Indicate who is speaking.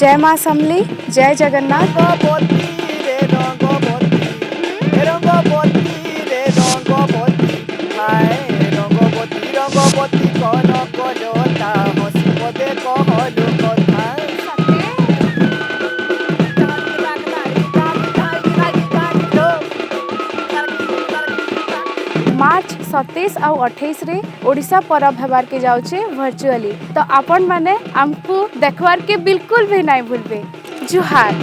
Speaker 1: जय माँ समली, जय जगन्नाथ।
Speaker 2: रंगवती रे रंगवती हाय रंगवती कनक लता हसी पदे कहलु कथा
Speaker 1: मार्च 27 और 28 रे ओडिशा परब हेबार के जाउछे वर्चुअली। तो आपण माने हमको देखवार के बिल्कुल भी नहीं भूलबे। जुहार।